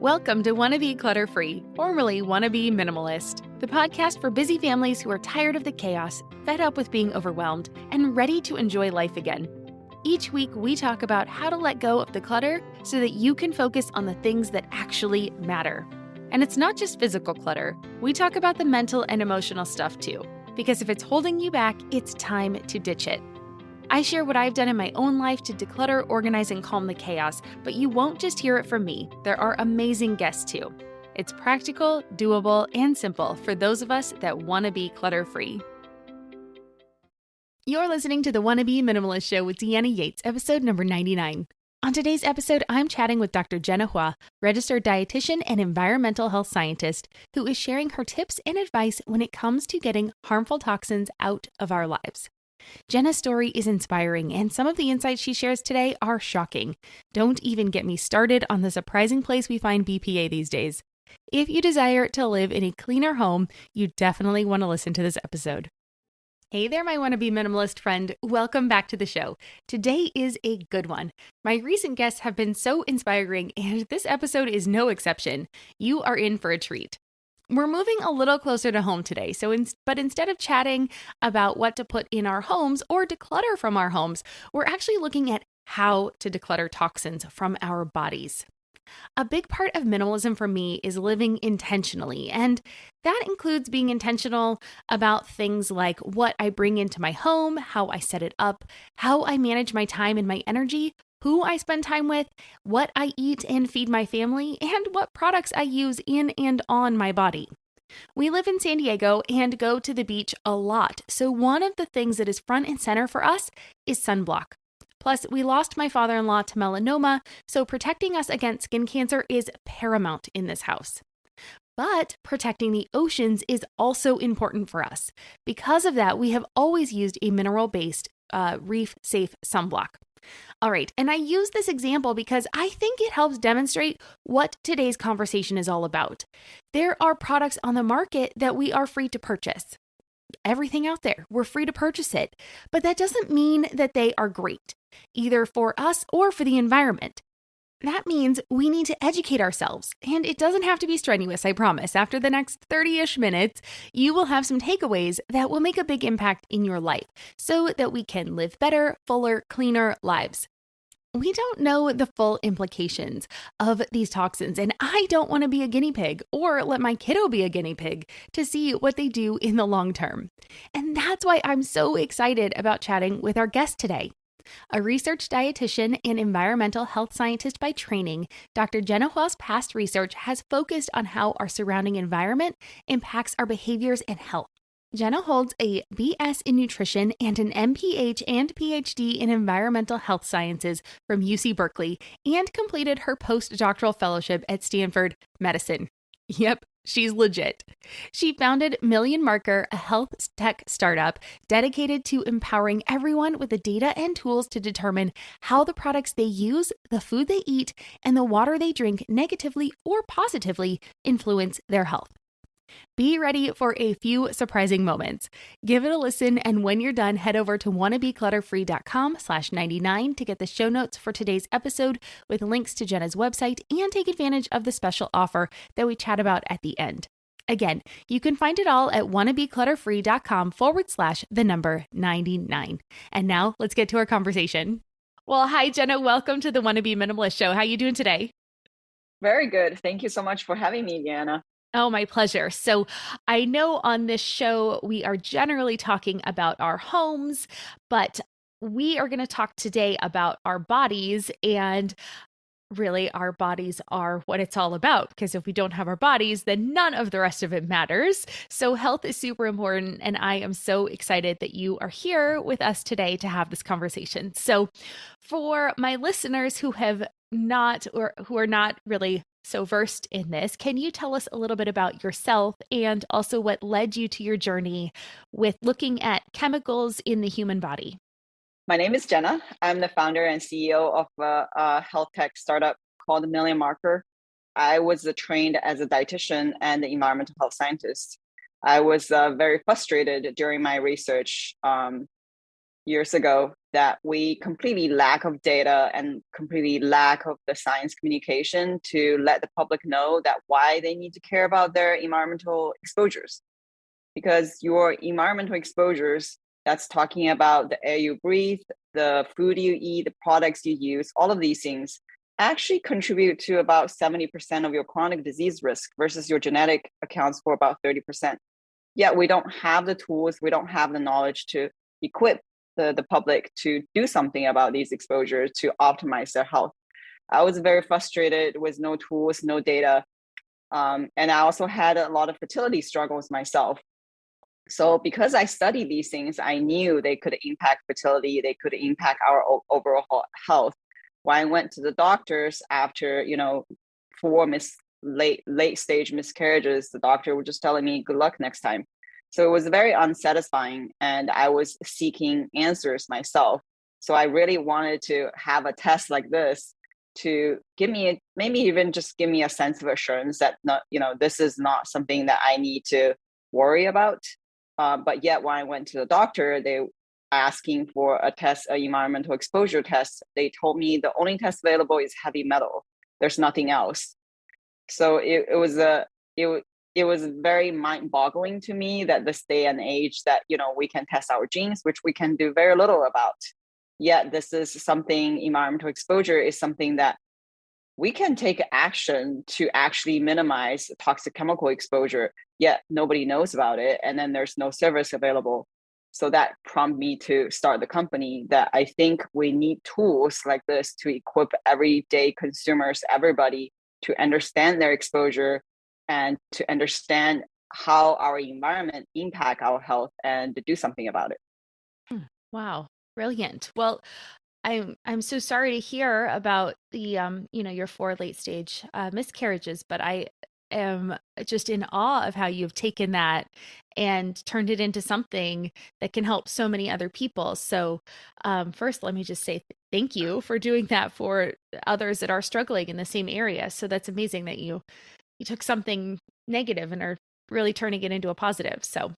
Welcome to Wannabe Clutter-Free, formerly Wannabe Minimalist, the podcast for busy families who are tired of the chaos, fed up with being overwhelmed, and ready to enjoy life again. Each week, we talk about how to let go of the clutter so that you can focus on the things that actually matter. And it's not just physical clutter. We talk about the mental and emotional stuff too, because if it's holding you back, it's time to ditch it. I share what I've done in my own life to declutter, organize, and calm the chaos, but you won't just hear it from me. There are amazing guests too. It's practical, doable, and simple for those of us that want to be clutter-free. You're listening to the Wannabe Minimalist Show with Deanna Yates, episode number 99. On today's episode, I'm chatting with Dr. Jenna Hua, registered dietitian and environmental health scientist, who is sharing her tips and advice when it comes to getting harmful toxins out of our lives. Jenna's story is inspiring, and some of the insights she shares today are shocking. Don't even get me started on the surprising place we find BPA these days. If you desire to live in a cleaner home, you definitely want to listen to this episode. Hey there, my wannabe minimalist friend. Welcome back to the show. Today is a good one. My recent guests have been so inspiring, and this episode is no exception. You are in for a treat. We're moving a little closer to home today, but instead of chatting about what to put in our homes or declutter from our homes, we're actually looking at how to declutter toxins from our bodies. A big part of minimalism for me is living intentionally, and that includes being intentional about things like what I bring into my home, how I set it up, how I manage my time and my energy, who I spend time with, what I eat and feed my family, and what products I use in and on my body. We live in San Diego and go to the beach a lot, so one of the things that is front and center for us is sunblock. Plus, we lost my father-in-law to melanoma, so protecting us against skin cancer is paramount in this house. But protecting the oceans is also important for us. Because of that, we have always used a mineral-based, reef-safe sunblock. All right, and I use this example because I think it helps demonstrate what today's conversation is all about. There are products on the market that we are free to purchase. Everything out there, we're free to purchase it, but that doesn't mean that they are great, either for us or for the environment. That means we need to educate ourselves, and it doesn't have to be strenuous, I promise. After the next 30-ish minutes, you will have some takeaways that will make a big impact in your life so that we can live better, fuller, cleaner lives. We don't know the full implications of these toxins, and I don't want to be a guinea pig or let my kiddo be a guinea pig to see what they do in the long term. And that's why I'm so excited about chatting with our guest today. A research dietitian and environmental health scientist by training, Dr. Jenna Hua's past research has focused on how our surrounding environment impacts our behaviors and health. Jenna holds a BS in nutrition and an MPH and PhD in environmental health sciences from UC Berkeley and completed her postdoctoral fellowship at Stanford Medicine. Yep, she's legit. She founded Million Marker, a health tech startup dedicated to empowering everyone with the data and tools to determine how the products they use, the food they eat, and the water they drink negatively or positively influence their health. Be ready for a few surprising moments. Give it a listen, and when you're done, head over to wannabeclutterfree.com/99 to get the show notes for today's episode with links to Jenna's website and take advantage of the special offer that we chat about at the end. Again, you can find it all at wannabeclutterfree.com/99. And now let's get to our conversation. Well, hi, Jenna. Welcome to the Wannabe Minimalist Show. How are you doing today? Very good. Thank you so much for having me, Deanna. Oh, my pleasure. So I know on this show, we are generally talking about our homes, but we are going to talk today about our bodies, and really our bodies are what it's all about, because if we don't have our bodies, then none of the rest of it matters. So health is super important, and I am so excited that you are here with us today to have this conversation. So for my listeners who have not, or who are not really so versed in this, can you tell us a little bit about yourself and also what led you to your journey with looking at chemicals in the human body? My name is Jenna. I'm the founder and CEO of a health tech startup called Million Marker. I was trained as a dietitian and an environmental health scientist. I was very frustrated during my research years ago that we completely lack of data and completely lack of the science communication to let the public know that why they need to care about their environmental exposures. Because your environmental exposures, that's talking about the air you breathe, the food you eat, the products you use, all of these things actually contribute to about 70% of your chronic disease risk versus your genetic accounts for about 30%. Yet we don't have the tools, we don't have the knowledge to equip the public to do something about these exposures to optimize their health. I was very frustrated with no tools, no data. And I also had a lot of fertility struggles myself. So because I studied these things, I knew they could impact fertility, they could impact our overall health. When I went to the doctors after, 4 late stage miscarriages, the doctor was just telling me, good luck next time. So it was very unsatisfying, and I was seeking answers myself. So I really wanted to have a test like this to give me, maybe even just give me a sense of assurance that this is not something that I need to worry about. But yet when I went to the doctor, they asking for a test, an environmental exposure test. They told me the only test available is heavy metal. There's nothing else. So it was very mind-boggling to me that this day and age that we can test our genes, which we can do very little about. Yet this is something, environmental exposure is something that we can take action to actually minimize toxic chemical exposure, yet nobody knows about it. And then there's no service available. So that prompted me to start the company, that I think we need tools like this to equip everyday consumers, everybody, to understand their exposure and to understand how our environment impact our health and to do something about it. Wow, brilliant. Well, I'm so sorry to hear about the your 4 late stage miscarriages, but I am just in awe of how you've taken that and turned it into something that can help so many other people. So first, let me just say thank you for doing that for others that are struggling in the same area. So that's amazing that you took something negative and are really turning it into a positive. So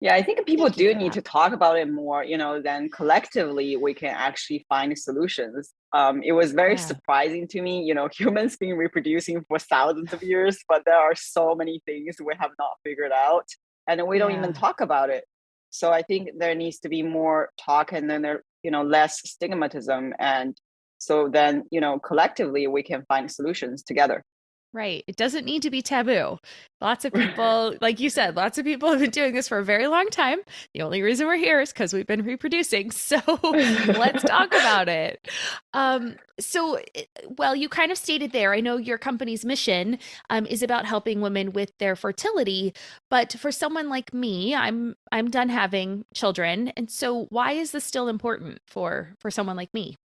yeah, I think people do need that. to talk about it more, then collectively we can actually find solutions. It was very surprising to me, humans been reproducing for thousands of years, but there are so many things we have not figured out, and we don't even talk about it. So I think there needs to be more talk, and then there, less stigmatism. And so then, collectively we can find solutions together. Right. It doesn't need to be taboo. Lots of people, like you said, lots of people have been doing this for a very long time. The only reason we're here is because we've been reproducing. So let's talk about it. Well, you kind of stated there, I know your company's mission is about helping women with their fertility, but for someone like me, I'm done having children. And so why is this still important for someone like me?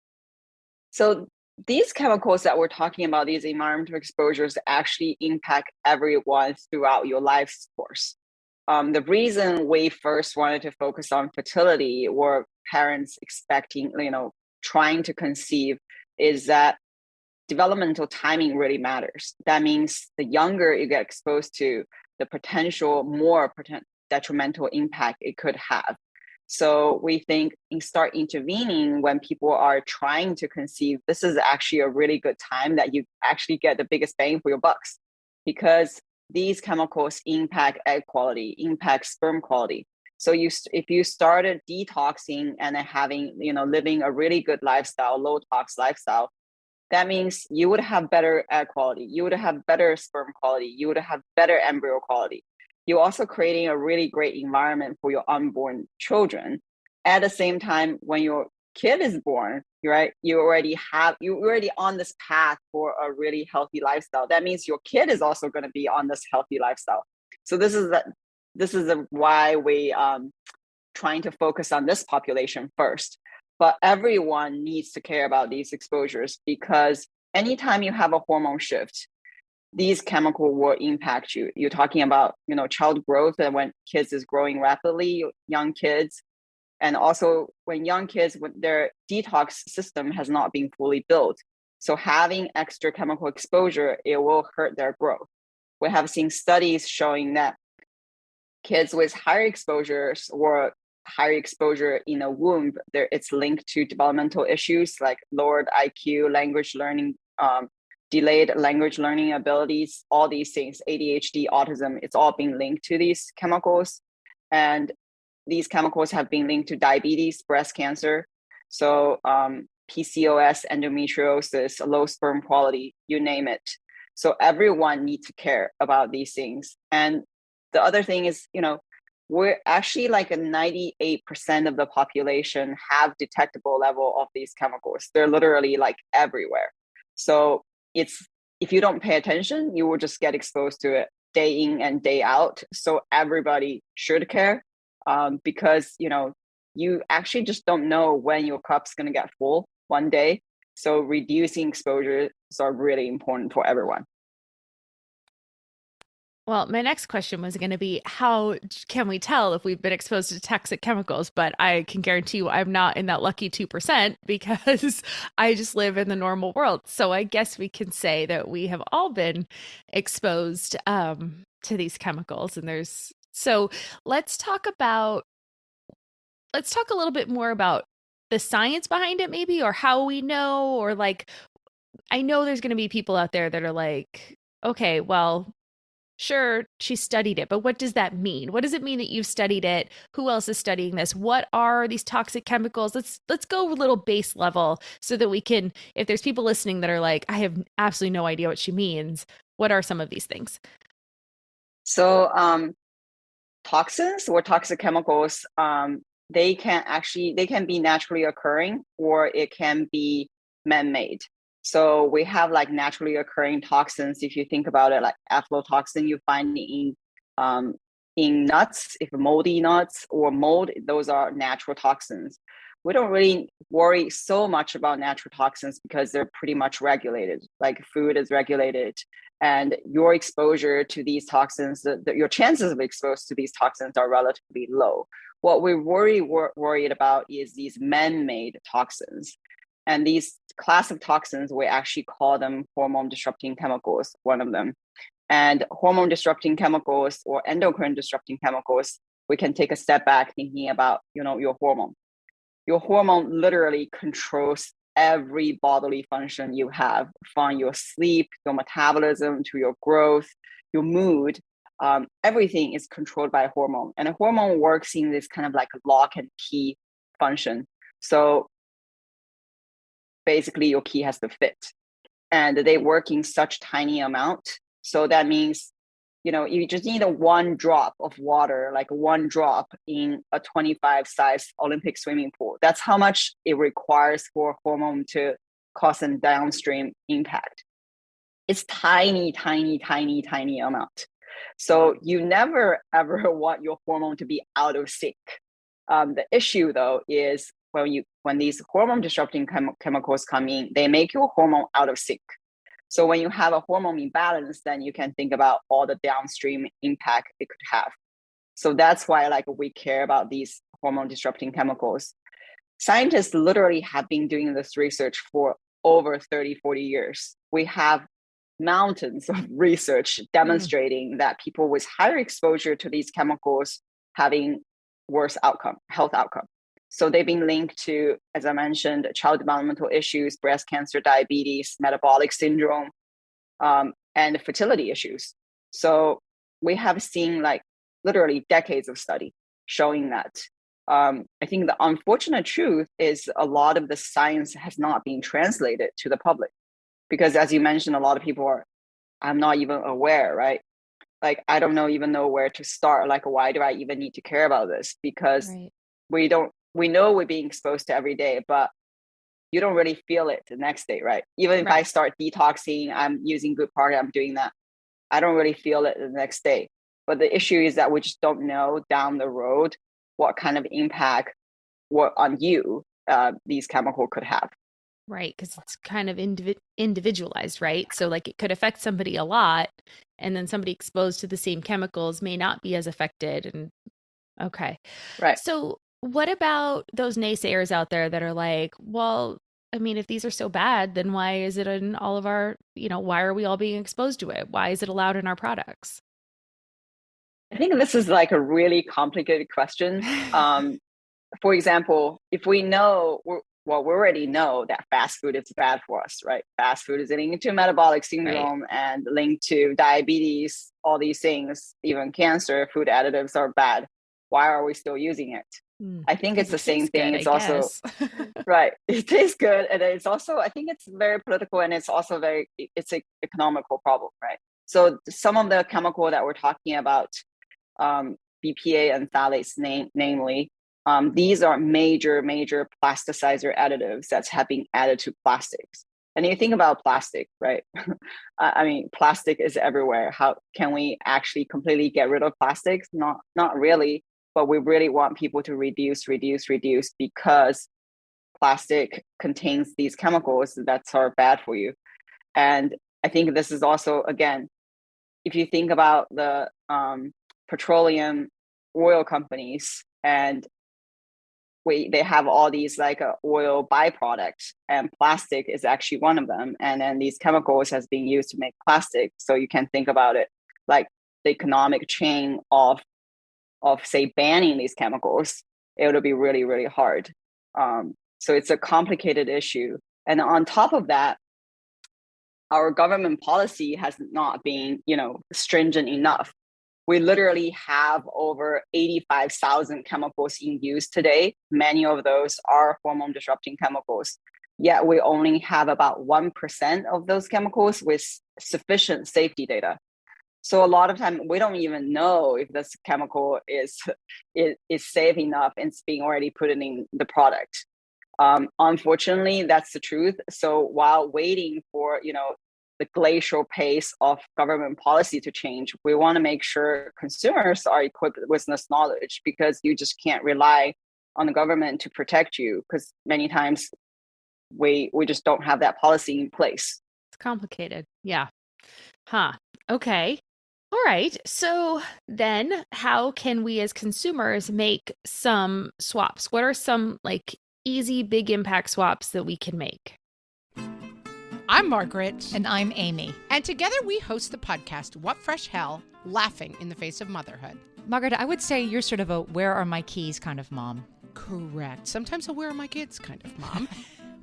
So these chemicals that we're talking about, these environmental exposures, actually impact everyone throughout your life's course. The reason we first wanted to focus on fertility or parents expecting, trying to conceive, is that developmental timing really matters. That means the younger you get exposed to, the more detrimental impact it could have. So we think start intervening when people are trying to conceive. This is actually a really good time that you actually get the biggest bang for your bucks, because these chemicals impact egg quality, impact sperm quality. So if you started detoxing and having, living a really good lifestyle, low tox lifestyle, that means you would have better egg quality, you would have better sperm quality, you would have better embryo quality. You're also creating a really great environment for your unborn children. At the same time, when your kid is born, right, you're already on this path for a really healthy lifestyle. That means your kid is also going to be on this healthy lifestyle. So this is why we trying to focus on this population first. But everyone needs to care about these exposures, because anytime you have a hormone shift, these chemicals will impact you. You're talking about, child growth, and when kids is growing rapidly, young kids, and also when young kids, when their detox system has not been fully built. So having extra chemical exposure, it will hurt their growth. We have seen studies showing that kids with higher exposures or higher exposure in a womb, it's linked to developmental issues like lowered IQ, language learning, delayed language learning abilities, all these things, ADHD, autism, it's all being linked to these chemicals. And these chemicals have been linked to diabetes, breast cancer. So PCOS, endometriosis, low sperm quality, you name it. So everyone needs to care about these things. And the other thing is, we're actually like a 98% of the population have detectable level of these chemicals. They're literally like everywhere. So if you don't pay attention, you will just get exposed to it day in and day out. So everybody should care because, you actually just don't know when your cup's going to get full one day. So reducing exposures are really important for everyone. Well, my next question was going to be, how can we tell if we've been exposed to toxic chemicals? But I can guarantee you I'm not in that lucky 2% because I just live in the normal world. So I guess we can say that we have all been exposed to these chemicals. And so let's talk a little bit more about the science behind it, maybe, or how we know, or like, I know there's going to be people out there that are like, okay, well, sure, she studied it, but what does that mean? What does it mean that you've studied it? Who else is studying this? What are these toxic chemicals? Let's go a little base level so that we can, if there's people listening that are like, I have absolutely no idea what she means, what are some of these things? So toxins or toxic chemicals, they can be naturally occurring or it can be man-made. So we have like naturally occurring toxins. If you think about it, like aflatoxin, you find in nuts, if moldy nuts or mold, those are natural toxins. We don't really worry so much about natural toxins because they're pretty much regulated. Like food is regulated, and your exposure to these toxins, your chances of exposed to these toxins are relatively low. What we're worried about is these man-made toxins. And these class of toxins, we actually call them hormone disrupting chemicals, one of them. And hormone disrupting chemicals or endocrine disrupting chemicals, we can take a step back thinking about, your hormone. Your hormone literally controls every bodily function you have, from your sleep, your metabolism, to your growth, your mood. Everything is controlled by a hormone. And a hormone works in this kind of like lock and key function. So basically your key has to fit, and they work in such tiny amount. So that means, you just need a one drop of water, like one drop in a 25 size Olympic swimming pool. That's how much it requires for a hormone to cause a downstream impact. It's tiny, tiny, tiny, tiny amount. So you never ever want your hormone to be out of sync. The issue though is when these hormone disrupting chemicals come in, they make your hormone out of sync. So when you have a hormone imbalance, then you can think about all the downstream impact it could have. So that's why we care about these hormone disrupting chemicals. Scientists literally have been doing this research for over 30, 40 years. We have mountains of research demonstrating that people with higher exposure to these chemicals having worse health outcome. So they've been linked to, as I mentioned, child developmental issues, breast cancer, diabetes, metabolic syndrome, and fertility issues. So we have seen literally decades of study showing that. I think the unfortunate truth is a lot of the science has not been translated to the public, because as you mentioned, a lot of people I'm not even aware, right? I don't even know where to start. Why do I even need to care about this? Because we know we're being exposed to every day, but you don't really feel it the next day, right? Even if I start detoxing, I'm using Good Party, I'm doing that, I don't really feel it the next day. But the issue is that we just don't know down the road what kind of impact on you these chemicals could have. Right, because it's kind of individualized, right? So it could affect somebody a lot, and then somebody exposed to the same chemicals may not be as affected. And okay. Right. So what about those naysayers out there that are like, well, I mean, if these are so bad, then why is it in all of our, why are we all being exposed to it? Why is it allowed in our products? I think this is a really complicated question. for example, if we know, well, we already know that fast food is bad for us, right? Fast food is linked to metabolic syndrome and linked to diabetes, all these things, even cancer. Food additives are bad. Why are we still using it? I think it's the same thing. It's also right. It tastes good, and it's also, I think it's very political, and it's also it's an economical problem, right? So some of the chemical that we're talking about, BPA and phthalates, namely, these are major plasticizer additives that have been added to plastics. And you think about plastic, right? I mean, plastic is everywhere. How can we actually completely get rid of plastics? Not really. But we really want people to reduce because plastic contains these chemicals that are bad for you. And I think this is also, again, if you think about the petroleum oil companies, and they have all these like oil byproducts, and plastic is actually one of them. And then these chemicals has been used to make plastic. So you can think about it like the economic chain of say banning these chemicals, it would be really hard. So it's a complicated issue. And on top of that, our government policy has not been, stringent enough. We literally have over 85,000 chemicals in use today. Many of those are hormone disrupting chemicals. Yet we only have about 1% of those chemicals with sufficient safety data. So a lot of time we don't even know if this chemical is safe enough and it's being already put in the product. Unfortunately, that's the truth. So while waiting for the glacial pace of government policy to change, we want to make sure consumers are equipped with this knowledge, because you just can't rely on the government to protect you, because many times we just don't have that policy in place. It's complicated. Yeah. Okay. All right. So then how can we as consumers make some swaps? What are some like easy, big impact swaps that we can make? I'm Margaret. And I'm Amy. And together we host the podcast, What Fresh Hell? Laughing in the Face of Motherhood. Margaret, I would say you're sort of a where are my keys kind of mom. Correct. Sometimes a where are my kids kind of mom.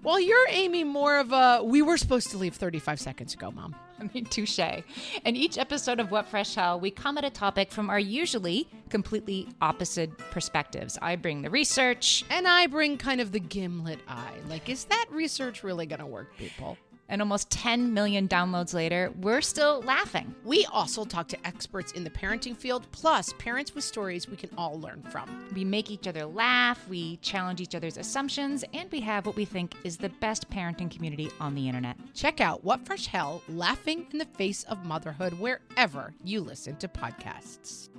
Well, you're, Amy, more of a we were supposed to leave 35 seconds ago, mom. I mean, touche. In each episode of What Fresh Hell, we come at a topic from our usually completely opposite perspectives. I bring the research. And I bring kind of the gimlet eye. Like, is that research really going to work, people? And almost 10 million downloads later, we're still laughing. We also talk to experts in the parenting field, plus parents with stories we can all learn from. We make each other laugh, we challenge each other's assumptions, and we have what we think is the best parenting community on the internet. Check out What Fresh Hell? Laughing in the Face of Motherhood wherever you listen to podcasts.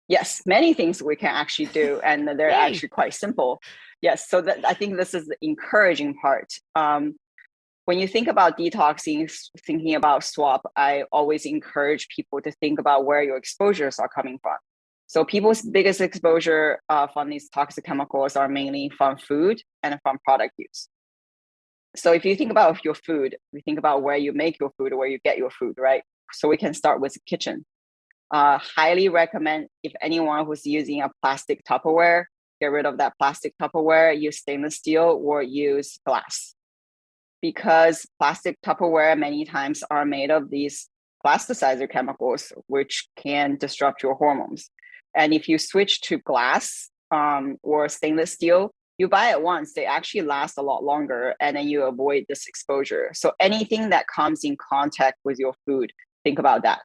Yes, many things we can actually do, and they're actually quite simple. Yes, so I think this is the encouraging part. When you think about detoxing, thinking about swap, I always encourage people to think about where your exposures are coming from. So people's biggest exposure from these toxic chemicals are mainly from food and from product use. So if you think about your food, we think about where you make your food or where you get your food, right? So we can start with the kitchen. Highly recommend, if anyone who's using a plastic Tupperware, get rid of that plastic Tupperware, use stainless steel or use glass. Because plastic Tupperware many times are made of these plasticizer chemicals, which can disrupt your hormones. And if you switch to glass or stainless steel, you buy it once, they actually last a lot longer, and then you avoid this exposure. So anything that comes in contact with your food, think about that.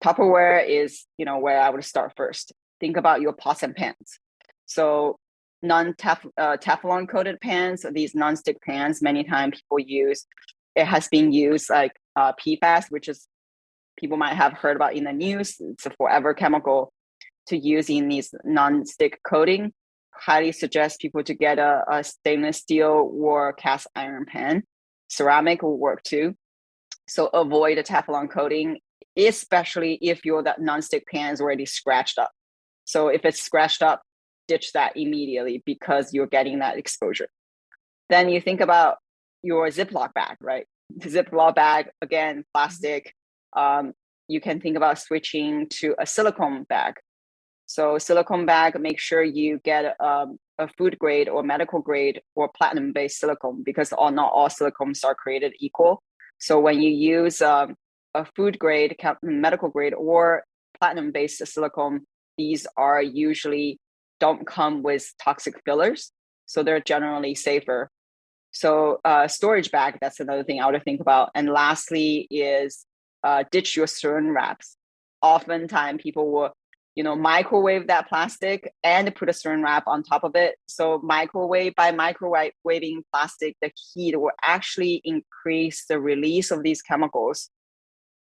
Tupperware is, where I would start first. Think about your pots and pans. So Teflon coated pans, these non-stick pans, many times people use, it has been used like PFAS, which is people might have heard about in the news. It's a forever chemical to use in these non-stick coating. Highly suggest people to get a stainless steel or cast iron pan. Ceramic will work too. So avoid a Teflon coating, especially if your that non-stick pan is already scratched up. So if it's scratched up, ditch that immediately because you're getting that exposure. Then you think about your Ziploc bag, right? The Ziploc bag, again, plastic. You can think about switching to a silicone bag. So silicone bag, make sure you get a food grade or medical grade or platinum-based silicone, because not all silicones are created equal. So when you use a food grade, medical grade, or platinum-based silicone, these are usually don't come with toxic fillers, so they're generally safer. So storage bag, that's another thing I would think about. And lastly is ditch your saran wraps. Oftentimes people will, microwave that plastic and put a saran wrap on top of it. So by microwaving plastic, the heat will actually increase the release of these chemicals.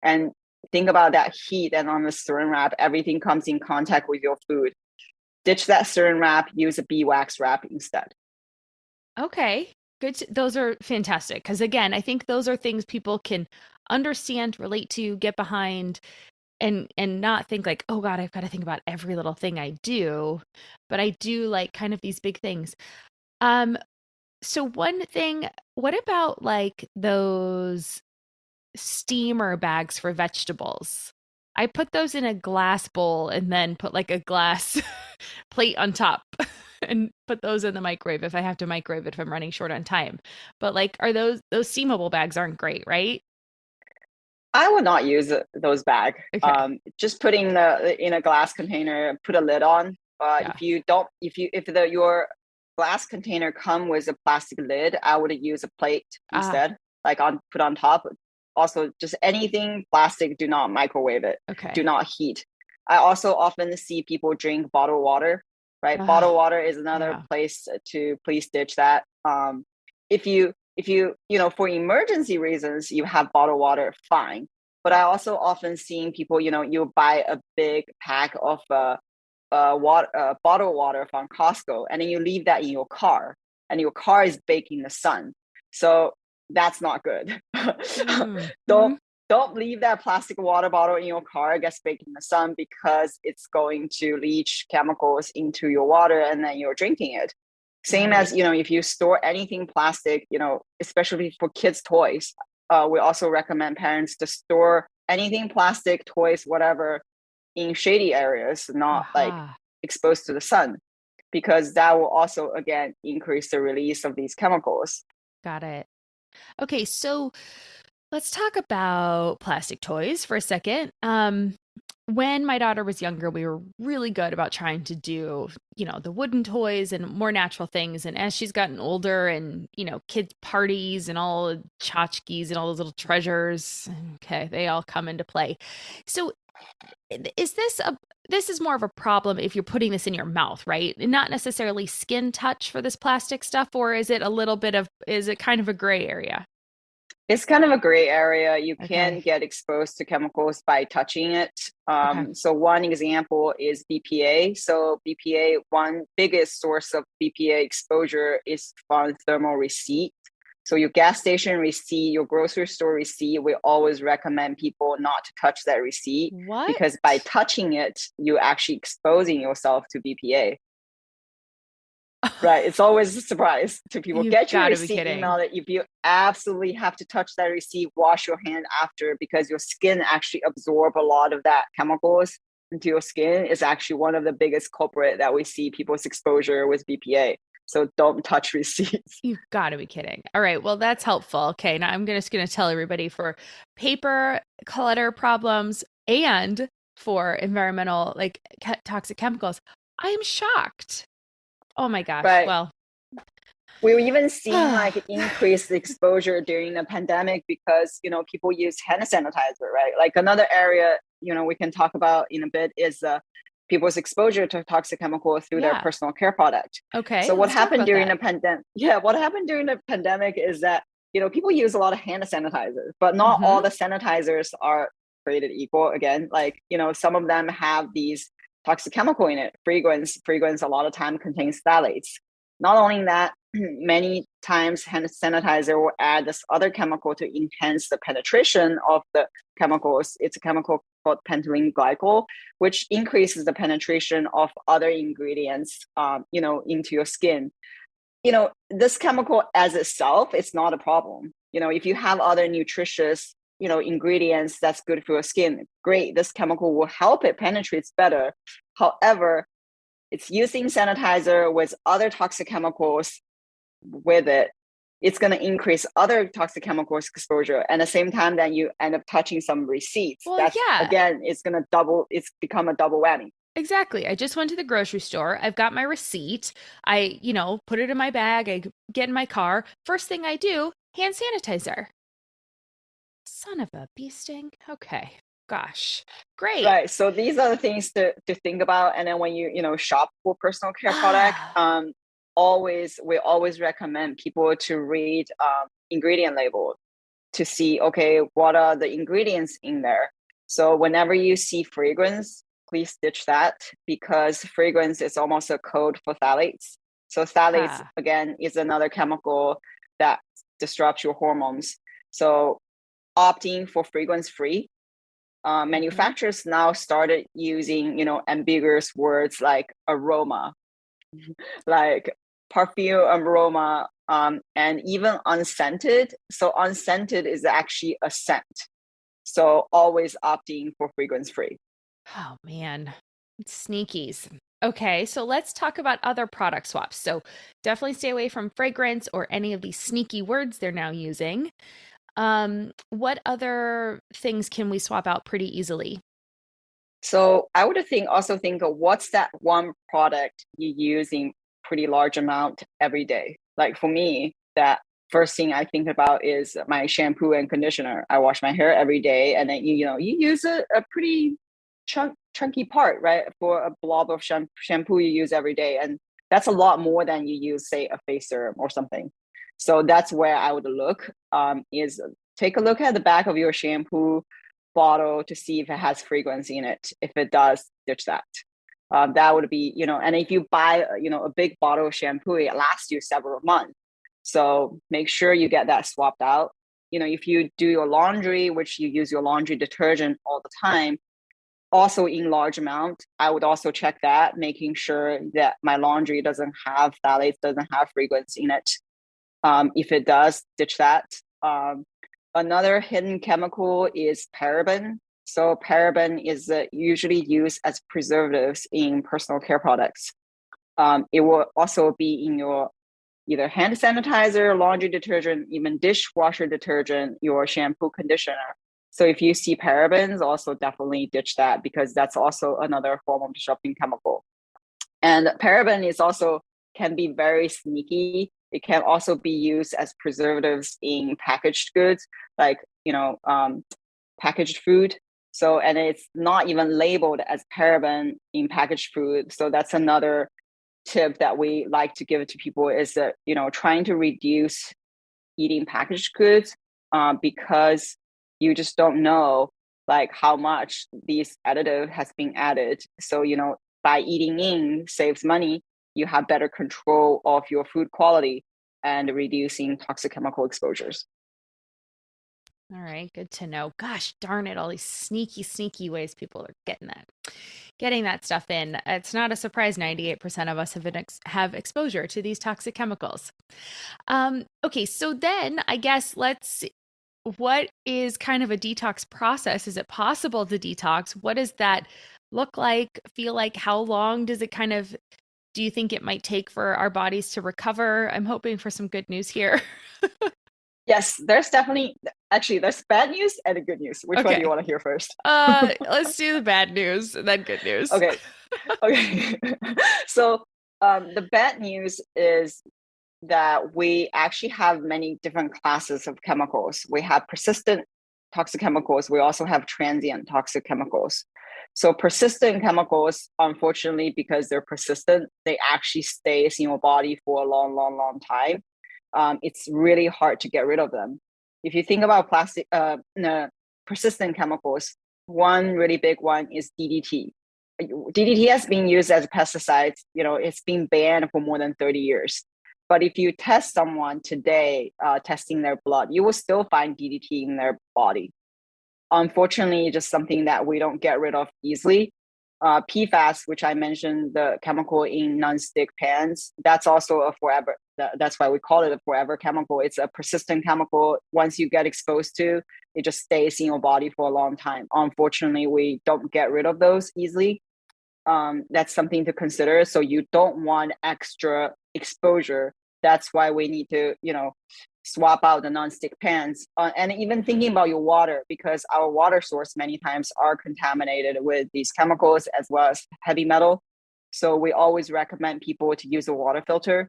And think about that heat, and on the saran wrap, everything comes in contact with your food. Ditch that saran wrap, use a beeswax wrap instead. Okay, good. Those are fantastic. Because again, I think those are things people can understand, relate to, get behind, and not think like, oh God, I've got to think about every little thing I do. But I do like kind of these big things. So one thing, what about like those steamer bags for vegetables? I put those in a glass bowl and then put like a glass plate on top and put those in the microwave if I have to microwave it if I'm running short on time. But like, are those steamable bags aren't great, right? I would not use those bags. Okay. Just putting in a glass container, put a lid on. Yeah. If your glass container come with a plastic lid, I would use a plate instead, put on top. Also, just anything plastic, do not microwave it. Okay. Do not heat. I also often see people drink bottled water, right? Bottled water is another place to please ditch that. If you for emergency reasons, you have bottled water, fine. But I also often seeing people, you buy a big pack of bottled water from Costco, and then you leave that in your car, and your car is baked in the sun. So that's not good. Don't leave that plastic water bottle in your car, gets baked in the sun, because it's going to leach chemicals into your water and then you're drinking it. Same as, if you store anything plastic, especially for kids' toys, we also recommend parents to store anything plastic, toys, whatever, in shady areas, not like exposed to the sun, because that will also, again, increase the release of these chemicals. Got it. Okay, so let's talk about plastic toys for a second. When my daughter was younger, we were really good about trying to do, the wooden toys and more natural things. And as she's gotten older and, kids' parties and all the tchotchkes and all those little treasures, okay, they all come into play. So is this is more of a problem if you're putting this in your mouth, right? And not necessarily skin touch for this plastic stuff, or is it kind of a gray area? It's kind of a gray area. You can get exposed to chemicals by touching it. So one example is BPA. So BPA, one biggest source of BPA exposure is from thermal receipt. So your gas station receipt, your grocery store receipt, we always recommend people not to touch that receipt. What? Because by touching it, you're actually exposing yourself to BPA. Right. It's always a surprise to people. Get your receipt, email it. If you absolutely have to touch that receipt, wash your hand after, because your skin actually absorb a lot of that chemicals into your skin. Is actually one of the biggest culprit that we see people's exposure with BPA. So don't touch receipts. You've got to be kidding. All right. Well, that's helpful. Okay. Now I'm just going to tell everybody for paper clutter problems and for environmental, like toxic chemicals, I'm shocked. Oh my gosh. Right. Well, we were even seeing like increased exposure during the pandemic because, people use hand sanitizer, right? Like another area, we can talk about in a bit is people's exposure to toxic chemical through their personal care product. Okay. So what happened during the pandemic? Yeah. What happened during the pandemic is that, people use a lot of hand sanitizer, but not all the sanitizers are created equal. Again, like, some of them have these toxic chemical in it. Fragrance a lot of time contains phthalates. Not only that, many times hand sanitizer will add this other chemical to enhance the penetration of the chemicals. It's a chemical called pentylene glycol, which increases the penetration of other ingredients, into your skin. This chemical as itself, it's not a problem. If you have other nutritious, ingredients that's good for your skin. Great, this chemical will help it penetrate better. However, it's using sanitizer with other toxic chemicals with it. It's going to increase other toxic chemicals exposure. And at the same time, then you end up touching some receipts. Well, That's, yeah. again, it's become a double whammy. Exactly. I just went to the grocery store. I've got my receipt. I, put it in my bag. I get in my car. First thing I do, hand sanitizer. Son of a bee sting. Okay. Gosh. Great. Right. So these are the things to think about. And then when you, shop for personal care product, we always recommend people to read ingredient label to see, okay, what are the ingredients in there? So whenever you see fragrance, please ditch that, because fragrance is almost a code for phthalates. So phthalates, again, is another chemical that disrupts your hormones. So opting for fragrance-free. Manufacturers now started using, ambiguous words like aroma, like perfume aroma, and even unscented. So unscented is actually a scent. So always opting for fragrance-free. Oh man, sneakies. Okay, so let's talk about other product swaps. So definitely stay away from fragrance or any of these sneaky words they're now using. What other things can we swap out pretty easily? So I would also think of what's that one product you use in pretty large amount every day. Like for me, that first thing I think about is my shampoo and conditioner. I wash my hair every day, and then you use a pretty chunky part, right? For a blob of shampoo you use every day, and that's a lot more than you use, say, a face serum or something. So that's where I would look, is take a look at the back of your shampoo bottle to see if it has fragrance in it. If it does, ditch that. That would be, and if you buy, a big bottle of shampoo, it lasts you several months. So make sure you get that swapped out. If you do your laundry, which you use your laundry detergent all the time, also in large amount, I would also check that, making sure that my laundry doesn't have phthalates, doesn't have fragrance in it. If it does, ditch that. Another hidden chemical is paraben. So paraben is usually used as preservatives in personal care products. It will also be in your either hand sanitizer, laundry detergent, even dishwasher detergent, your shampoo, conditioner. So if you see parabens, also definitely ditch that, because that's also another hormone disrupting chemical. And paraben can be very sneaky. It can also be used as preservatives in packaged goods, like, packaged food. So, and it's not even labeled as paraben in packaged food. So that's another tip that we like to give to people, is that, trying to reduce eating packaged goods, because you just don't know like how much these additive has been added. So, by eating in saves money, you have better control of your food quality and reducing toxic chemical exposures. All right, good to know. Gosh darn it, all these sneaky ways people are getting that stuff in. It's not a surprise 98% of us have exposure to these toxic chemicals. Okay, so then I guess what is kind of a detox process? Is it possible to detox? What does that look like, feel like? How long does it do you think it might take for our bodies to recover? I'm hoping for some good news here. Yes, there's bad news and good news. Which one do you want to hear first? Let's do the bad news and then good news. Okay. So the bad news is that we actually have many different classes of chemicals. We have persistent toxic chemicals. We also have transient toxic chemicals. So persistent chemicals, unfortunately, because they're persistent, they actually stay in your body for a long time. It's really hard to get rid of them. If you think about persistent chemicals, one really big one is DDT. DDT has been used as a pesticide. It's been banned for more than 30 years. But if you test someone today, testing their blood, you will still find DDT in their body. Unfortunately, just something that we don't get rid of easily. PFAS, which I mentioned, the chemical in non-stick pans, that's also a That's why we call it a forever chemical. It's a persistent chemical. Once you get exposed to, it just stays in your body for a long time. Unfortunately, we don't get rid of those easily. That's something to consider. So you don't want extra exposure. That's why we need to, swap out the non-stick pans. And even thinking about your water, because our water source many times are contaminated with these chemicals as well as heavy metal. So we always recommend people to use a water filter.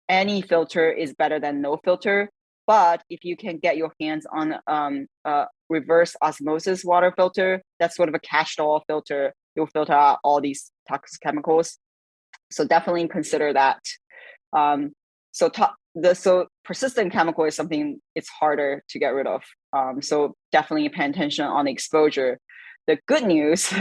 Any filter is better than no filter. But if you can get your hands on a reverse osmosis water filter, that's sort of a catch-all filter. You'll filter out all these toxic chemicals. So definitely consider that. So persistent chemical is something it's harder to get rid of. So definitely pay attention on the exposure. The good news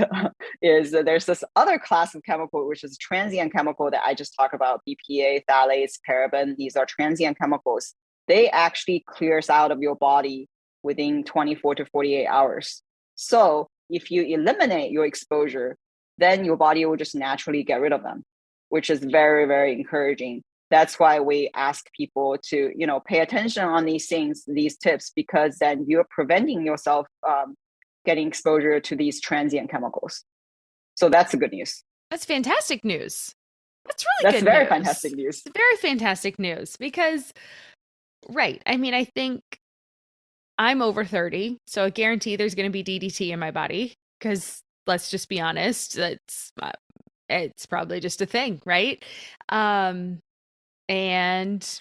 is that there's this other class of chemical, which is transient chemical that I just talked about, BPA, phthalates, paraben. These are transient chemicals. They actually clears out of your body within 24 to 48 hours. So if you eliminate your exposure, then your body will just naturally get rid of them, which is very, very encouraging. That's why we ask people to, pay attention on these things, these tips, because then you're preventing yourself getting exposure to these transient chemicals. So that's the good news. That's fantastic news. That's very news. Fantastic news. It's very fantastic news because, right. I mean, I think I'm over 30, so I guarantee there's going to be DDT in my body because let's just be honest, it's probably just a thing, right? And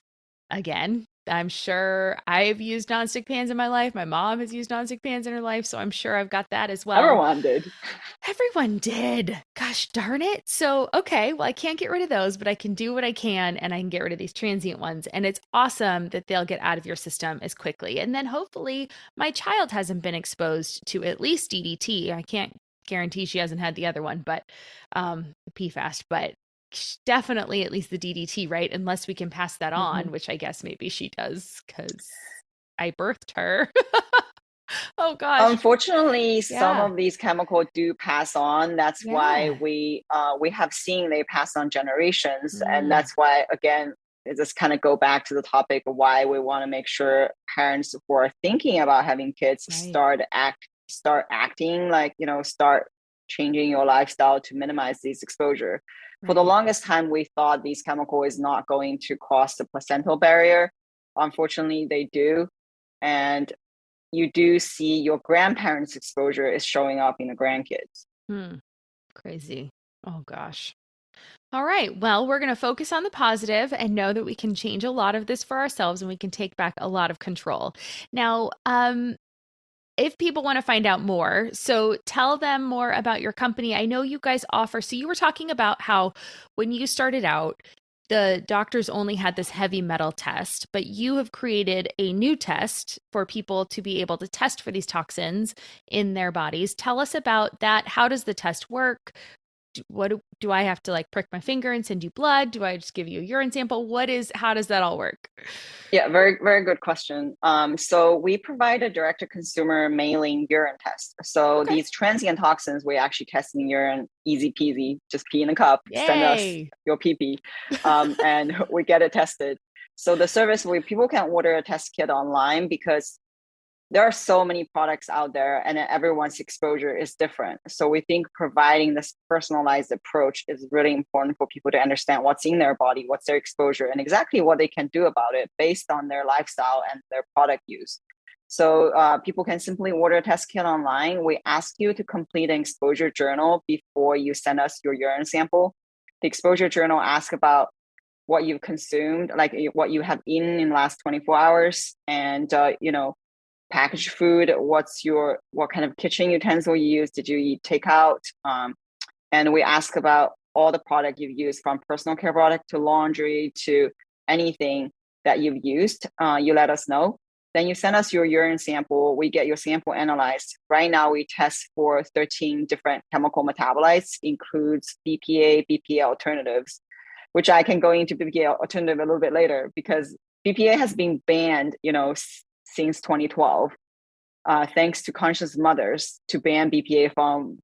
again, I'm sure I've used nonstick pans in my life. My mom has used nonstick pans in her life, so I'm sure I've got that as well. Everyone did. Gosh darn it. So, okay, well, I can't get rid of those, but I can do what I can, and I can get rid of these transient ones. And it's awesome that they'll get out of your system as quickly. And then hopefully my child hasn't been exposed to at least DDT. I can't guarantee she hasn't had the other one, but PFAS, but definitely at least the DDT, right? Unless we can pass that on, which I guess maybe she does because I birthed her. Oh gosh. Unfortunately, some of these chemicals do pass on. That's why we have seen they pass on generations. And that's why, again, it just kind of go back to the topic of why we want to make sure parents who are thinking about having kids start acting like, start changing your lifestyle to minimize this exposure. For the longest time, we thought these chemical is not going to cross the placental barrier. Unfortunately, they do. And you do see your grandparents' exposure is showing up in the grandkids. Crazy. Oh, gosh. All right. Well, we're going to focus on the positive and know that we can change a lot of this for ourselves and we can take back a lot of control. Now, if people want to find out more, so tell them more about your company. I know you guys offer, so you were talking about how when you started out, the doctors only had this heavy metal test, but you have created a new test for people to be able to test for these toxins in their bodies. Tell us about that. How does the test work? What do I have to prick my finger and send you blood? Do I just give you a urine sample? How does that all work? Yeah, very, very good question. So we provide a direct-to-consumer mailing urine test. So these transient toxins, we actually test in urine, easy peasy, just pee in a cup, send us your pee-pee, and we get it tested. So the service, people can order a test kit online because there are so many products out there and everyone's exposure is different. So we think providing this personalized approach is really important for people to understand what's in their body, what's their exposure, and exactly what they can do about it based on their lifestyle and their product use. So people can simply order a test kit online. We ask you to complete an exposure journal before you send us your urine sample. The exposure journal asks about what you've consumed, like what you have eaten in the last 24 hours, and packaged food, what kind of kitchen utensil you use, did you eat takeout? And we ask about all the product you've used, from personal care product to laundry to anything that you've used. You let us know. Then you send us your urine sample. We get your sample analyzed. Right now we test for 13 different chemical metabolites, includes BPA, BPA alternatives, which I can go into BPA alternative a little bit later, because BPA has been banned, since 2012, thanks to conscious mothers to ban BPA from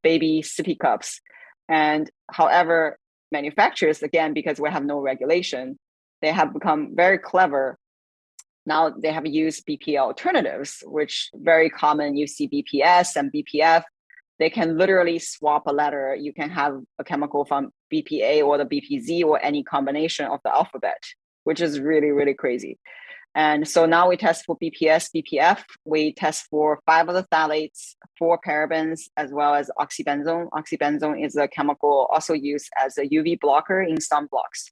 baby sippy cups. And however, manufacturers, again, because we have no regulation, they have become very clever. Now they have used BPA alternatives, which very common. You see BPS and BPF. They can literally swap a letter. You can have a chemical from BPA or the BPZ or any combination of the alphabet, which is really, really crazy. And so now we test for BPS, BPF. We test for 5 of the phthalates, 4 parabens, as well as oxybenzone. Oxybenzone is a chemical also used as a UV blocker in sunblocks,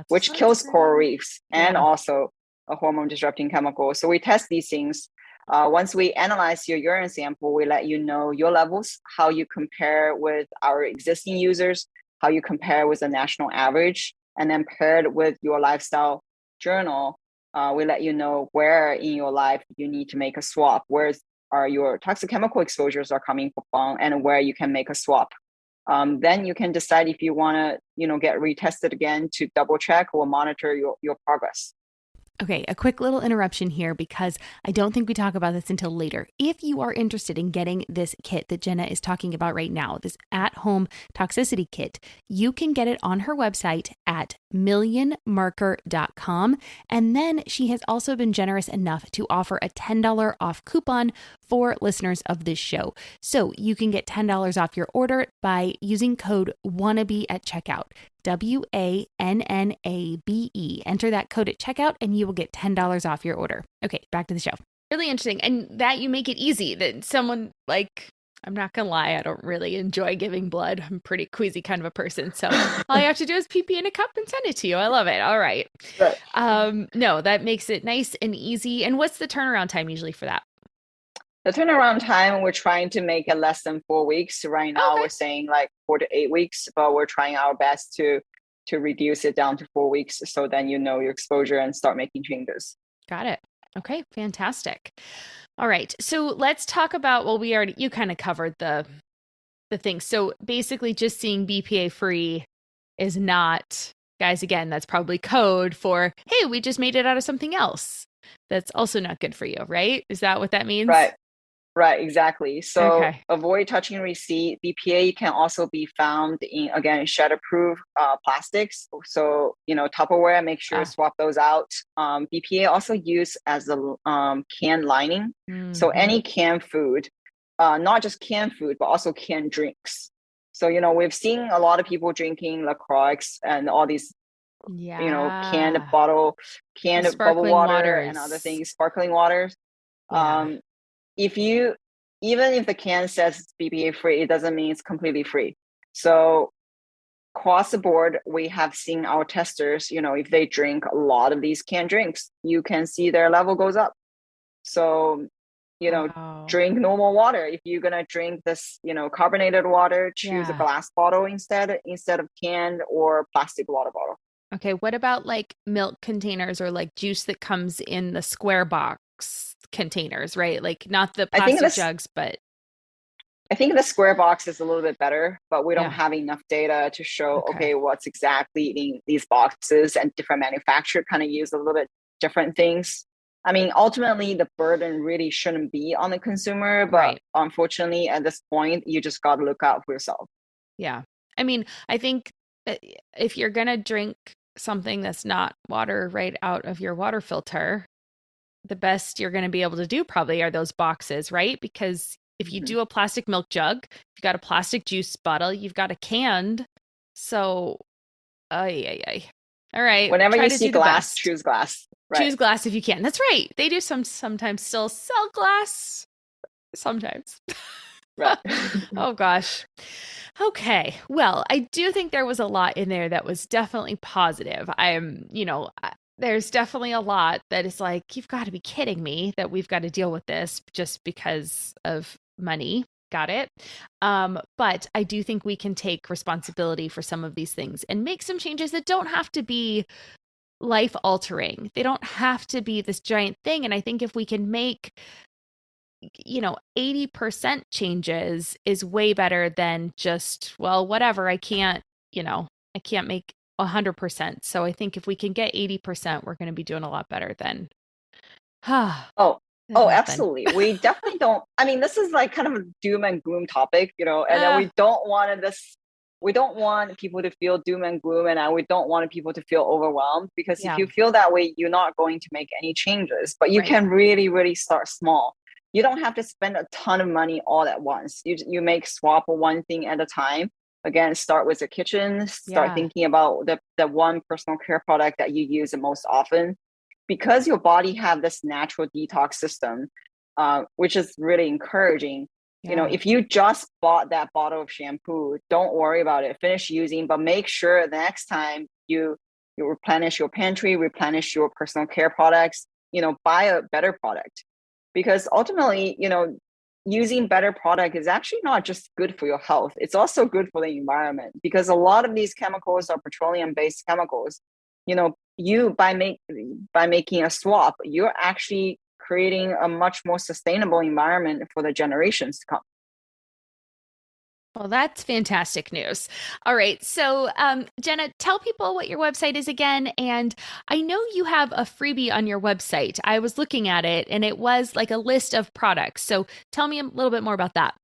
which kills coral reefs and also a hormone disrupting chemical. So we test these things. Once we analyze your urine sample, we let you know your levels, how you compare with our existing users, how you compare with the national average, and then paired with your lifestyle journal, we let you know where in your life you need to make a swap, where are your toxic chemical exposures are coming from, and where you can make a swap. Then you can decide if you want to, get retested again to double check or monitor your progress. Okay, a quick little interruption here because I don't think we talk about this until later. If you are interested in getting this kit that Jenna is talking about right now, this at-home toxicity kit, you can get it on her website at millionmarker.com. And then she has also been generous enough to offer a $10 off coupon for listeners of this show. So you can get $10 off your order by using code WANNABE at checkout. WANNABE. Enter that code at checkout and you will get $10 off your order. Okay, back to the show. Really interesting. And that you make it easy that someone I'm not going to lie, I don't really enjoy giving blood. I'm a pretty queasy kind of a person. So all you have to do is pee in a cup and send it to you. I love it. All right. No, that makes it nice and easy. And what's the turnaround time usually for that? The turnaround time, we're trying to make it less than 4 weeks. Right now, We're saying 4 to 8 weeks, but we're trying our best to reduce it down to 4 weeks. So then your exposure and start making changes. Got it. Okay, fantastic. All right. So let's talk about, you kind of covered the thing. So basically just seeing BPA free is not, guys, again, that's probably code for, hey, we just made it out of something else. That's also not good for you, right? Is that what that means? Right, exactly. So avoid touching receipt. BPA can also be found in, again, shatter-proof plastics. So, Tupperware, make sure to swap those out. BPA also used as a can lining. Mm-hmm. So any canned food, not just canned food, but also canned drinks. So, we've seen a lot of people drinking LaCroix and all these canned bubble water and other things, sparkling waters. Even if the can says it's BPA free, it doesn't mean it's completely free. So across the board, we have seen our testers, if they drink a lot of these canned drinks, you can see their level goes up. So, drink normal water. If you're going to drink this, carbonated water, choose a glass bottle instead of canned or plastic water bottle. Okay. What about milk containers or juice that comes in the square box containers, right? Not the plastic jugs, but I think the square box is a little bit better, but we don't have enough data to show, what's exactly in these boxes, and different manufacturer kind of use a little bit different things. I mean, ultimately the burden really shouldn't be on the consumer, but unfortunately at this point, you just got to look out for yourself. Yeah. I mean, I think if you're going to drink something that's not water right out of your water filter, the best you're going to be able to do probably are those boxes, right? Because if you do a plastic milk jug, you've got a plastic juice bottle, you've got a canned. So, all right. Whenever you see glass, choose glass. Right. Choose glass if you can. That's right. They do sometimes still sell glass. Sometimes. Right. Oh gosh. Okay. Well, I do think there was a lot in there that was definitely positive. There's definitely a lot that is you've got to be kidding me that we've got to deal with this just because of money. Got it. But I do think we can take responsibility for some of these things and make some changes that don't have to be life altering. They don't have to be this giant thing. And I think if we can make 80% changes is way better than just, whatever, I can't make 100%. So I think if we can get 80%, we're going to be doing a lot better than. Absolutely. We definitely don't. I mean, this is kind of a doom and gloom topic, and then we don't want this we don't want people to feel doom and gloom, and we don't want people to feel overwhelmed, because Yeah. if you feel that way, you're not going to make any changes. But you Right. can really, really start small. You don't have to spend a ton of money all at once. You make swap one thing at a time. Again, start with the kitchen, start Yeah. thinking about the one personal care product that you use the most often, because your body have this natural detox system, which is really encouraging. You know, Yeah. if you just bought that bottle of shampoo, don't worry about it. Finish using, but make sure the next time you replenish your pantry, replenish your personal care products, you know, buy a better product. Because ultimately, you know, using better product is actually not just good for your health, it's also good for the environment, because a lot of these chemicals are petroleum based chemicals. You know, you by making a swap, you're actually creating a much more sustainable environment for the generations to come. Well, that's fantastic news. All right. So, Jenna, tell people what your website is again. And I know you have a freebie on your website. I was looking at it and it was like a list of products. So tell me a little bit more about that.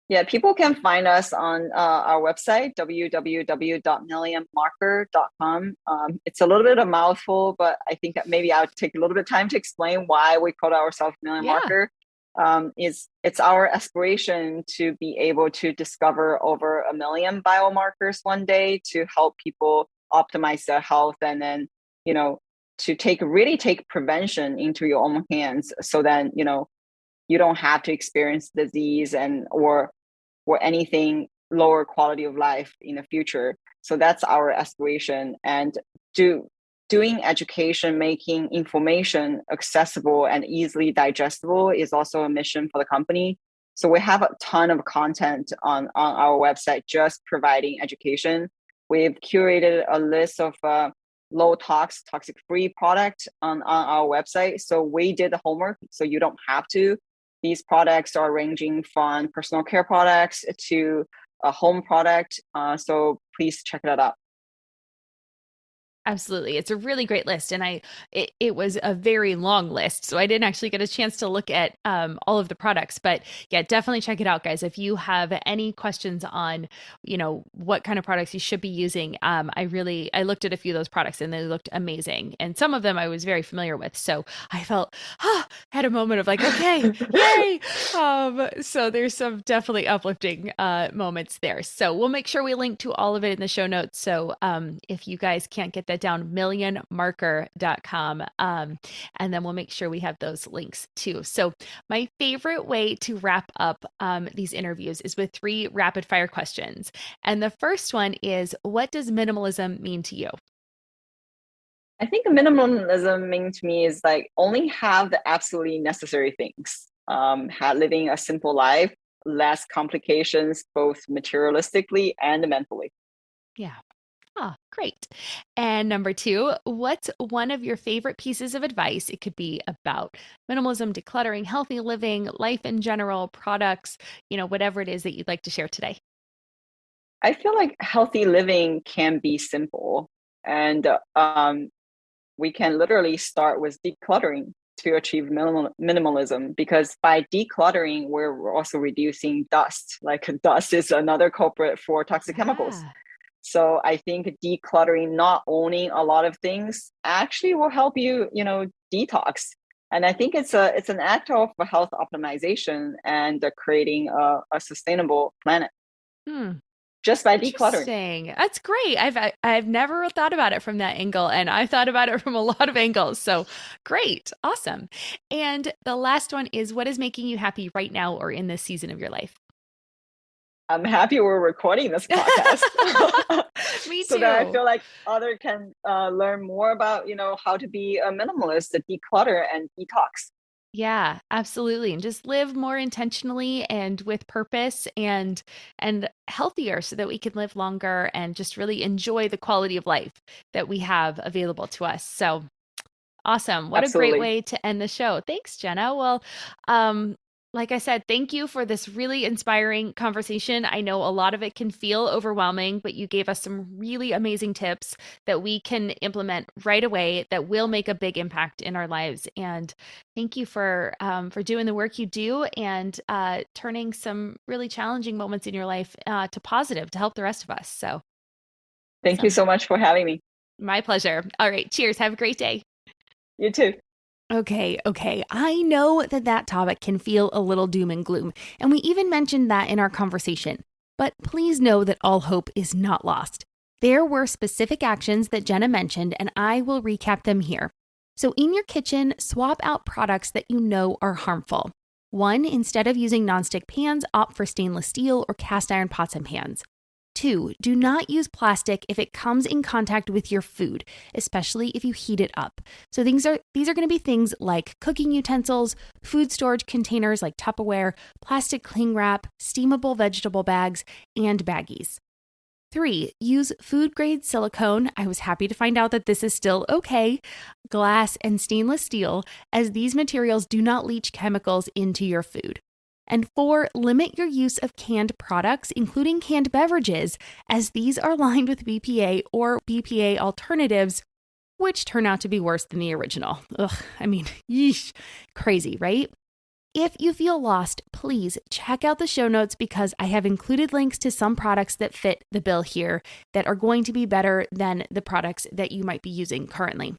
Yeah, people can find us on our website, www.million-marker.com. It's a little bit of a mouthful, but I think that maybe I'll take a little bit of time to explain why we call ourselves Million Yeah. Marker. It's our aspiration to be able to discover over 1 million biomarkers one day to help people optimize their health, and then, you know, to really take prevention into your own hands, so then, you know, you don't have to experience disease or anything lower quality of life in the future. So that's our aspiration. And doing education, making information accessible and easily digestible is also a mission for the company. So we have a ton of content on our website just providing education. We've curated a list of low toxic free product on our website. So we did the homework, so you don't have to. These products are ranging from personal care products to a home product. So please check that out. Absolutely. It's a really great list. And it was a very long list. So I didn't actually get a chance to look at all of the products, but yeah, definitely check it out, guys. If you have any questions on, you know, what kind of products you should be using, I looked at a few of those products and they looked amazing. And some of them I was very familiar with. So I felt, had a moment of like, okay, yay. So there's some definitely uplifting moments there. So we'll make sure we link to all of it in the show notes. So if you guys can't get that down, millionmarker.com. And then we'll make sure we have those links too. So my favorite way to wrap up these interviews is with 3 rapid fire questions. And the first one is, what does minimalism mean to you? I think minimalism means to me is like only have the absolutely necessary things. Living a simple life, less complications, both materialistically and mentally. Yeah. Oh, great. And number 2, what's one of your favorite pieces of advice? It could be about minimalism, decluttering, healthy living, life in general, products, you know, whatever it is that you'd like to share today. I feel like healthy living can be simple, and we can literally start with decluttering to achieve minimalism, because by decluttering, we're also reducing dust. Like dust is another culprit for toxic chemicals. So I think decluttering, not owning a lot of things, actually will help you, you know, detox. And I think it's an act of health optimization and creating a sustainable planet just by decluttering. Interesting. That's great. I've never thought about it from that angle, and I've thought about it from a lot of angles. So great. Awesome. And the last one is, what is making you happy right now or in this season of your life? I'm happy we're recording this podcast. Me too. So that I feel like others can learn more about, you know, how to be a minimalist, to declutter and detox. Yeah, absolutely. And just live more intentionally and with purpose and healthier, so that we can live longer and just really enjoy the quality of life that we have available to us. So awesome. What Absolutely. a great way to end the show. Thanks, Jenna. Well, Like I said, thank you for this really inspiring conversation. I know a lot of it can feel overwhelming, but you gave us some really amazing tips that we can implement right away that will make a big impact in our lives. And thank you for doing the work you do and turning some really challenging moments in your life to positive to help the rest of us. So Thank you so much for having me. my pleasure. All right. Cheers. Have a great day. You too. Okay. I know that topic can feel a little doom and gloom, and we even mentioned that in our conversation. But please know that all hope is not lost. There were specific actions that Jenna mentioned, and I will recap them here. So in your kitchen, swap out products that you know are harmful. 1, instead of using nonstick pans, opt for stainless steel or cast iron pots and pans. 2, do not use plastic if it comes in contact with your food, especially if you heat it up. So these are going to be things like cooking utensils, food storage containers like Tupperware, plastic cling wrap, steamable vegetable bags, and baggies. 3, use food-grade silicone. I was happy to find out that this is still okay, glass, and stainless steel, as these materials do not leach chemicals into your food. And 4, limit your use of canned products, including canned beverages, as these are lined with BPA or BPA alternatives, which turn out to be worse than the original. Yeesh, crazy, right? If you feel lost, please check out the show notes because I have included links to some products that fit the bill here that are going to be better than the products that you might be using currently.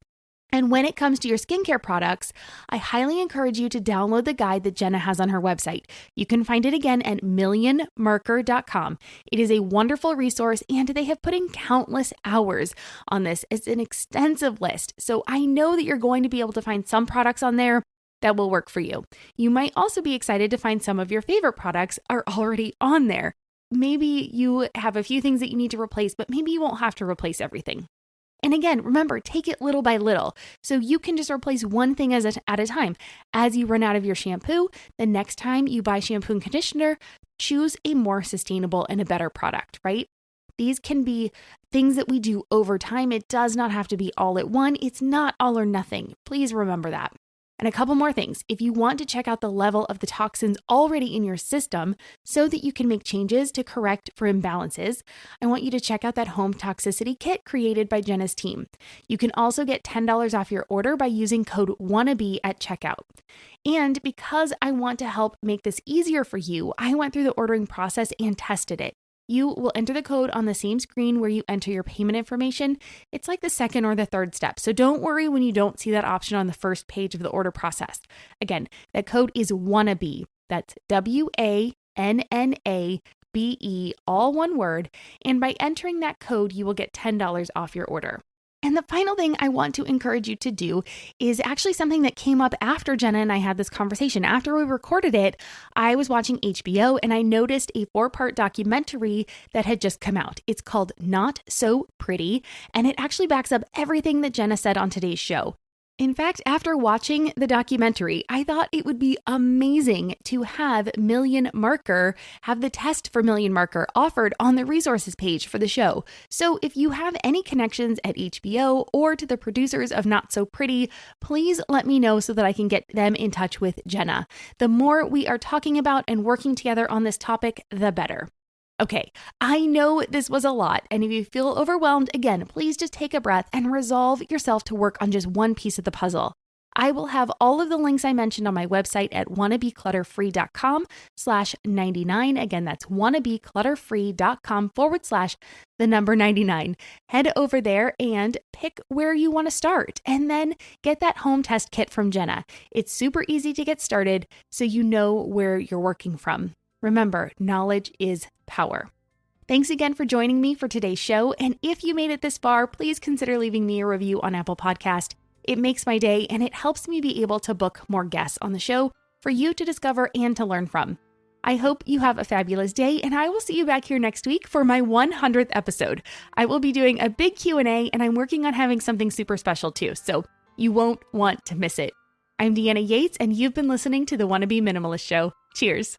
And when it comes to your skincare products, I highly encourage you to download the guide that Jenna has on her website. You can find it again at millionmarker.com. It is a wonderful resource, and they have put in countless hours on this. It's an extensive list, so I know that you're going to be able to find some products on there that will work for you. You might also be excited to find some of your favorite products are already on there. Maybe you have a few things that you need to replace, but maybe you won't have to replace everything. And again, remember, take it little by little. So you can just replace one thing at a time. As you run out of your shampoo, the next time you buy shampoo and conditioner, choose a more sustainable and a better product, right? These can be things that we do over time. It does not have to be all at once. It's not all or nothing. Please remember that. And a couple more things. If you want to check out the level of the toxins already in your system so that you can make changes to correct for imbalances, I want you to check out that home toxicity kit created by Jenna's team. You can also get $10 off your order by using code WANNABE at checkout. And because I want to help make this easier for you, I went through the ordering process and tested it. You will enter the code on the same screen where you enter your payment information. It's like the second or the third step. So don't worry when you don't see that option on the first page of the order process. Again, that code is WANNABE. That's WANNABE, all one word. And by entering that code, you will get $10 off your order. And the final thing I want to encourage you to do is actually something that came up after Jenna and I had this conversation. After we recorded it, I was watching HBO and I noticed a 4-part documentary that had just come out. It's called Not So Pretty, and it actually backs up everything that Jenna said on today's show. In fact, after watching the documentary, I thought it would be amazing to have Million Marker, have the test for Million Marker offered on the resources page for the show. So if you have any connections at HBO or to the producers of Not So Pretty, please let me know so that I can get them in touch with Jenna. The more we are talking about and working together on this topic, the better. Okay, I know this was a lot, and if you feel overwhelmed, again, please just take a breath and resolve yourself to work on just one piece of the puzzle. I will have all of the links I mentioned on my website at wannabeclutterfree.com/99. Again, that's wannabeclutterfree.com/99. Head over there and pick where you want to start, and then get that home test kit from Jenna. It's super easy to get started, so you know where you're working from. Remember, knowledge is power. Thanks again for joining me for today's show. And if you made it this far, please consider leaving me a review on Apple Podcast. It makes my day and it helps me be able to book more guests on the show for you to discover and to learn from. I hope you have a fabulous day, and I will see you back here next week for my 100th episode. I will be doing a big Q&A, and I'm working on having something super special too, so you won't want to miss it. I'm Deanna Yates, and you've been listening to the Wannabe Minimalist Show. Cheers.